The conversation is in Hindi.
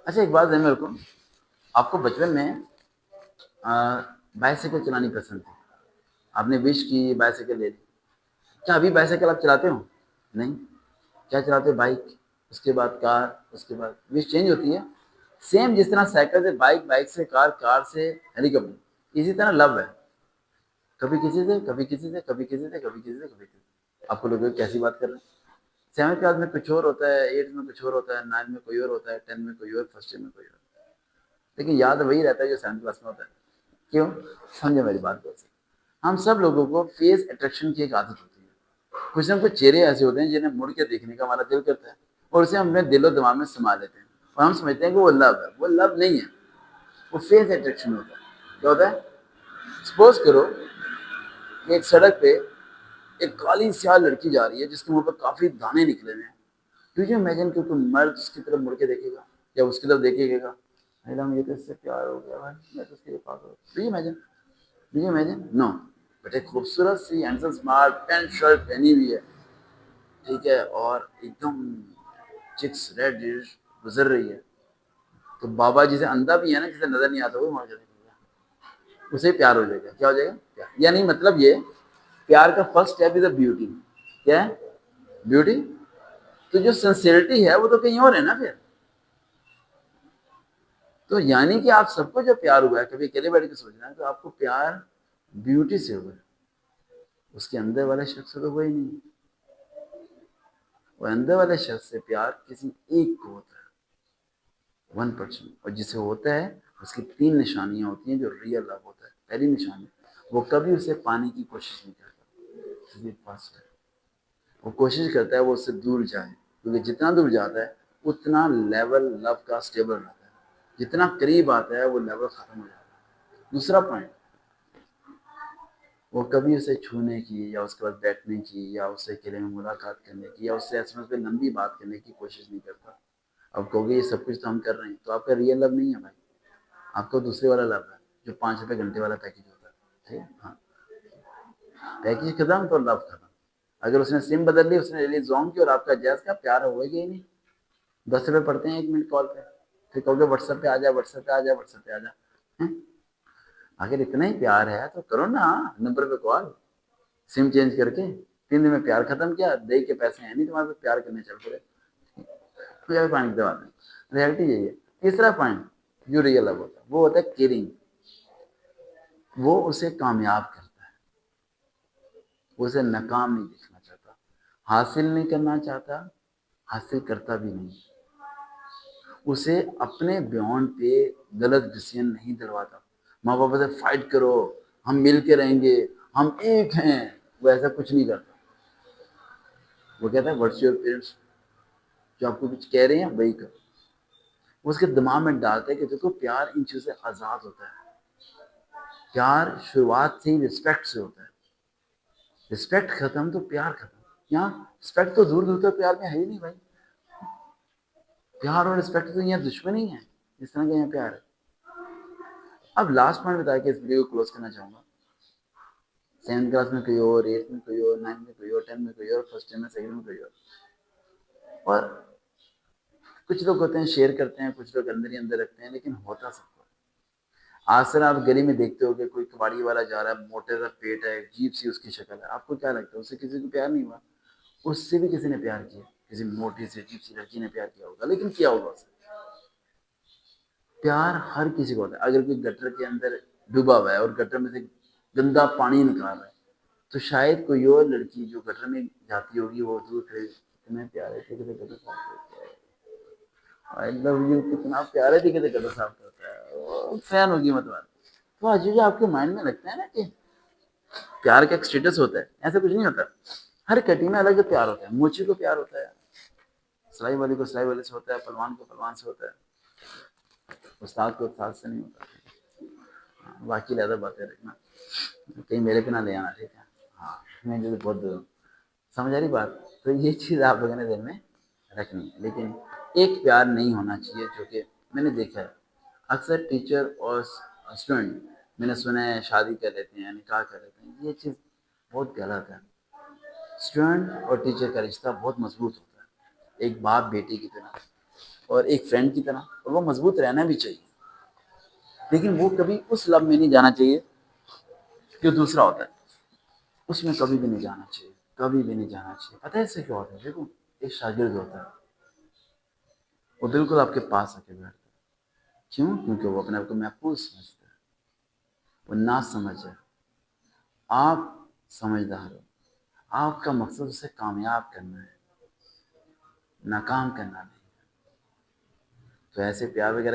अच्छा, एक बात है मेरे को, आपको बचपन में बाइसाइकिल चलानी पसंद थी, आपने विश की बाइसाइकिल ले ली, क्या अभी बाइसाइकिल आप चलाते हो? नहीं। क्या चलाते हो? बाइक, उसके बाद कार, उसके बाद विश चेंज होती है। सेम जिस तरह साइकिल से बाइक, बाइक से कार, कार से हेलीकॉप्टर, इसी तरह लव है, कभी किसी से, कभी किसी से, कभी किसी से, कभी किसी से, कभी किसी से। आपको लोग कैसी बात कर रहे हैं? 7th क्लास में कुछ और होता है, 8th में कुछ और होता है, 9th में कोई और होता है, 10th में कोई और, फर्स्ट ईयर में कोई और, लेकिन याद वही रहता है जो 7th क्लास में होता है। क्यों? समझे मेरी बात को। हम सब लोगों को फेस अट्रैक्शन की एक आदत होती है। कुछ ना कुछ चेहरे ऐसे होते हैं जिन्हें मुड़ के देखने का हमारा दिल करता है, और उसे हम अपने दिलो दिमाग में समा लेते हैं, और हम समझते हैं कि वो लव है। वो लव नहीं है, वो फेस अट्रैक्शन होता है। क्या होता है? सपोज करो कि एक सड़क पे एक काली स्याह लड़की जा रही है जिसके मुंह पर काफी दाने निकले हुए हैं। डू यू इमेजिन कि कोई मर्द उसकी तरफ मुड़ के देखेगा या उसकी तरफ देखेगा? अरे मुझे तो इससे प्यार हो गया भाई, मैं तो उसके लिए पागल हो गया। Do you imagine? Do you imagine? No. But एक खूबसूरत सी हैंडसम स्मार्ट पैंट शर्ट पहनी हुई है, ठीक है, और एकदम चिक्स रेड गुजर रही है, तो बाबा जिसे अंधा भी है ना, जिसे नजर नहीं आता, वो वहां चलेगा, उसे प्यार हो जाएगा। क्या हो जाएगा? प्यार। यानी मतलब ये, प्यार का first step is the beauty. क्या है? ब्यूटी। तो जो सिंसियरिटी है वो तो कहीं और है ना फिर। तो यानी कि आप सबको जो प्यार हुआ है, कभी अकेले बैठ के सोचना है, तो आपको प्यार ब्यूटी से हुआ है, उसके अंदर वाले शख्स से तो हुआ ही नहीं। वो अंदर वाले शख्स से प्यार किसी एक को होता है, 1%, और जिसे होता है उसकी 3 निशानियां होती हैं जो रियल लव होता है। पहली निशानी, वो कभी उसे पाने की कोशिश नहीं करता, वो कोशिश करता है वो उससे दूर जाए, क्योंकि जितना दूर जाता है उतना लेवल लव का स्टेबल रहता है, जितना करीब आता है वो लेवल खत्म हो जाता है। दूसरा पॉइंट, वो कभी उसे छूने की या उसके बाद बैठने की या उससे अकेले में मुलाकात करने की या उससे एसएमएस पे लंबी बात करने की कोशिश नहीं करता। अब कहोगे ये सब कुछ तो हम कर रहे हैं, तो आपका रियल लव नहीं है भाई, आपको दूसरे वाला लव है, जो 5 रुपए घंटे वाला पैकेज होता है। ठीक है? हाँ, पैकेज खत्म तो लव खत्म। अगर उसने सिम बदल ली, उसने ले ली जोंग की, और आपका जैस का प्यार होगा ही नहीं। 10 रुपए पड़ते हैं 1 मिनट कॉल पे, फिर कहोगे व्हाट्सएप पे आ जा, व्हाट्सएप पे आ जा, व्हाट्सएप पे आ जा। अगर इतना ही प्यार है तो करो ना नंबर पे कॉल, सिम चेंज करके। 3 दिन में प्यार खत्म किया, दे के पैसे हैं नहीं तुम्हारे पास, प्यार करने चल पड़े, तो यार पानी दबा दें। रियलिटी यही है। तीसरा पॉइंट जो रियल लव होता है वो होता है केयरिंग। वो उसे कामयाब करता है, वो उसे नाकाम नहीं देखना चाहता, हासिल नहीं करना चाहता, हासिल करता भी नहीं, उसे अपने बियॉन्ड पे गलत डिसीजन नहीं दिलवाता। माँ बाप से फाइट करो, हम मिल के रहेंगे, हम एक हैं, वो ऐसा कुछ नहीं करता। वो कहता है व्हाट्स योर पेरेंट्स, जो आपको कुछ कह रहे हैं वही करो। वो उसके दिमाग में डालता है कि देखो प्यार इन चीजों से आजाद होता है। प्यार शुरुआत से ही रिस्पेक्ट से होता है, रिस्पेक्ट खत्म तो प्यार खत्म। यहाँ रिस्पेक्ट तो दूर दूर तक प्यार में है ही नहीं भाई। प्यार और रिस्पेक्ट तो यहाँ दुश्मनी है, इस तरह का यहाँ प्यार है। अब लास्ट पॉइंट बता के इस वीडियो को क्लोज करना चाहूंगा। 7th क्लास में कोई और, 8th में कोई और, 9th में कोई और, 10th में कोई और, फर्स्ट ईयर में, सेकंड में कोई और कुछ लोग होते हैं शेयर करते हैं, कुछ लोग अंदर ही अंदर रखते हैं, लेकिन होता सबको। आज सर आप गली में देखते हो कि कोई कबाड़ी वाला जा रहा है, मोटे सा पेट है, अजीब सी उसकी शक्ल है, आपको क्या लगता है उससे किसी को प्यार नहीं हुआ? उससे भी किसी ने प्यार किया, किसी मोटी सी अजीब सी लड़की ने प्यार किया होगा, लेकिन किया होगा उससे। प्यार हर किसी को होता है। अगर कोई गटर के अंदर डूबा हुआ है और गटर में से गंदा पानी निकाल रहा है, तो शायद कोई और लड़की जो गटर में जाती होगी वो दूर खड़े, कितने प्यारे थे, कितने गटर साफ करते हैं, आई लव यू, कितना प्यारे थे, कितने गटर साफ करता है, वो फैन होगी मतलब। तो अजीब आपके माइंड में लगता है ना कि प्यार का एक स्टेटस होता है, ऐसा कुछ नहीं होता। हर कटी में अलग प्यार होता है। मोची को प्यार होता है, सिलाई वाली को सिलाई वाले से होता है, पहलवान को पहलवान से होता है, उस्ताद को उस्ताद से नहीं होता। हाँ, बाकी ज़्यादा बातें रखना, कहीं मेरे पे ना ले आना, ठीक है? हाँ, मैं जो बहुत समझ आ रही बात। तो ये चीज़ आप लोगों ने दिल में रखनी है। लेकिन एक प्यार नहीं होना चाहिए, जो कि मैंने देखा है अक्सर टीचर और स्टूडेंट, मैंने सुना है शादी कर लेते हैं, निकाह कर लेते हैं, ये चीज़ बहुत गलत है। स्टूडेंट और टीचर का रिश्ता बहुत मजबूत होता है, एक बाप बेटे की तरह। और एक फ्रेंड की तरह, और वो मजबूत रहना भी चाहिए। लेकिन वो कभी उस लव में नहीं जाना चाहिए जो दूसरा होता है, उसमें कभी भी नहीं जाना चाहिए, कभी भी नहीं जाना चाहिए। पता है इससे क्या होता है? देखो, एक शागिर्द होता है, वो बिल्कुल आपके पास आके बैठता है। क्यों? क्योंकि वो अपने आप को महफूज समझता है, वो ना समझ है। आप समझदार हो, आपका मकसद उसे कामयाब करना है, नाकाम करना नहीं। तो ऐसे प्यार वगैरह